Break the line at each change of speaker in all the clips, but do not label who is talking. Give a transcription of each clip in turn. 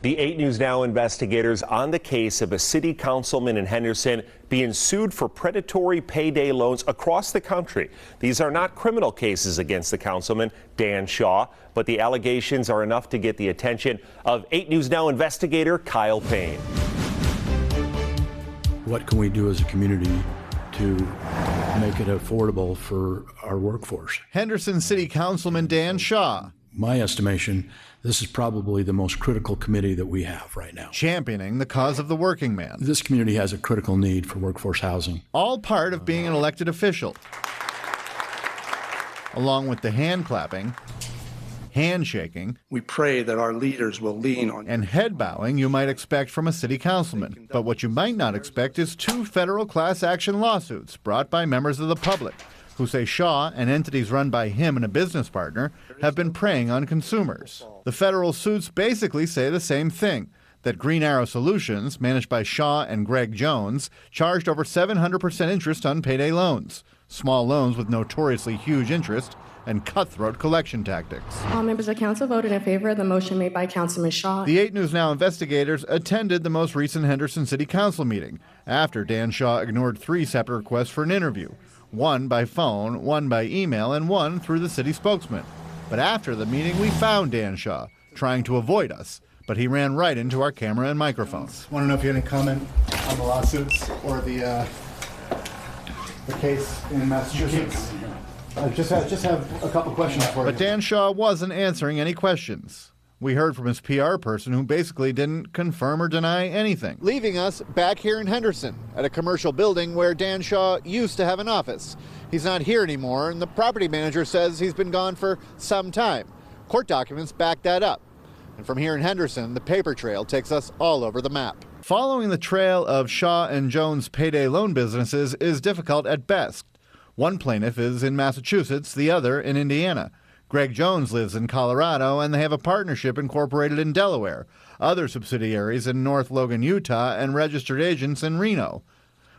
The 8 News Now investigators on the case of a city councilman in Henderson being sued for predatory payday loans across the country. These are not criminal cases against the councilman, Dan Shaw, but the allegations are enough to get the attention of 8 News Now investigator Kyle Payne.
What can we do as a community to make it affordable for our workforce?
Henderson City Councilman Dan Shaw.
My estimation, this is probably the most critical committee that we have right now.
Championing the cause of the working man.
This community has a critical need for workforce housing.
All part of being an elected official. Along with the hand clapping, handshaking,
we pray that our leaders will lean on
and head bowing you might expect from a city councilman. But what you might not expect is 2 federal class action lawsuits brought by members of the public who say Shaw and entities run by him and a business partner have been preying on consumers. The federal suits basically say the same thing, that Green Arrow Solutions, managed by Shaw and Greg Jones, charged over 700% interest on payday loans, small loans with notoriously huge interest and cutthroat collection tactics.
All members of council voted in favor of the motion made by Councilman Shaw.
The 8 News Now investigators attended the most recent Henderson City Council meeting after Dan Shaw ignored 3 separate requests for an interview. One by phone, one by email, and one through the city spokesman. But after the meeting, we found Dan Shaw, trying to avoid us, but he ran right into our camera and microphones.
Want to know if you had any comment on the lawsuits or the case in Massachusetts? I just have a couple questions for you.
But Dan Shaw wasn't answering any questions. We heard from his PR person who basically didn't confirm or deny anything. Leaving us back here in Henderson at a commercial building where Dan Shaw used to have an office. He's not here anymore, and the property manager says he's been gone for some time. Court documents back that up. And from here in Henderson, the paper trail takes us all over the map. Following the trail of Shaw and Jones' payday loan businesses is difficult at best. One plaintiff is in Massachusetts, the other in Indiana. Greg Jones lives in Colorado, and they have a partnership incorporated in Delaware, other subsidiaries in North Logan, Utah, and registered agents in Reno.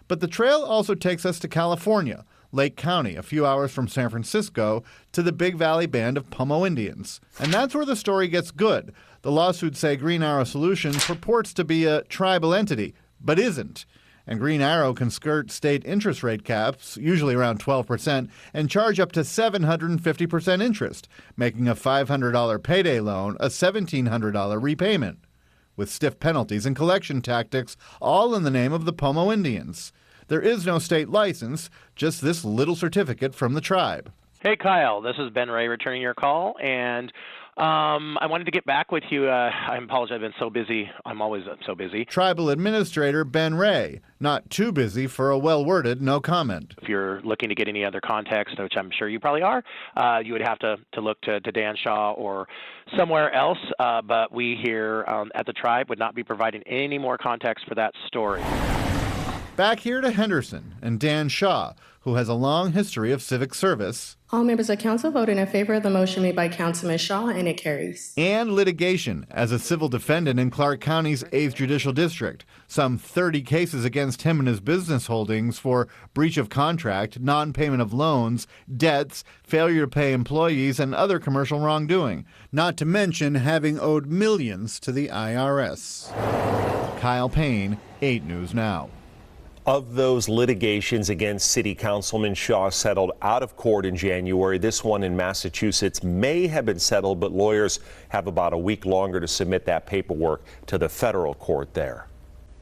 But the trail also takes us to California, Lake County, a few hours from San Francisco, to the Big Valley Band of Pomo Indians. And that's where the story gets good. The lawsuits say Green Arrow Solutions purports to be a tribal entity, but isn't. And Green Arrow can skirt state interest rate caps, usually around 12%, and charge up to 750% interest, making a $500 payday loan a $1,700 repayment, with stiff penalties and collection tactics, all in the name of the Pomo Indians. There is no state license, just this little certificate from the tribe.
Hey, Kyle, this is Ben Ray returning your call, and I wanted to get back with you. I apologize, I've been so busy. I'm always so busy.
Tribal Administrator Ben Ray, not too busy for a well-worded no comment.
If you're looking to get any other context, which I'm sure you probably are, you would have to look to Dan Shaw or somewhere else, but we here at the tribe would not be providing any more context for that story.
Back here to Henderson and Dan Shaw, who has a long history of civic service.
All members of council voted in favor of the motion made by Councilman Shaw, and it carries.
And litigation as a civil defendant in Clark County's 8th Judicial District. Some 30 cases against him and his business holdings for breach of contract, non-payment of loans, debts, failure to pay employees, and other commercial wrongdoing. Not to mention having owed millions to the IRS. Kyle Payne, 8 News Now.
Of those litigations against City Councilman Shaw settled out of court in January, this one in Massachusetts may have been settled, but lawyers have about a week longer to submit that paperwork to the federal court there.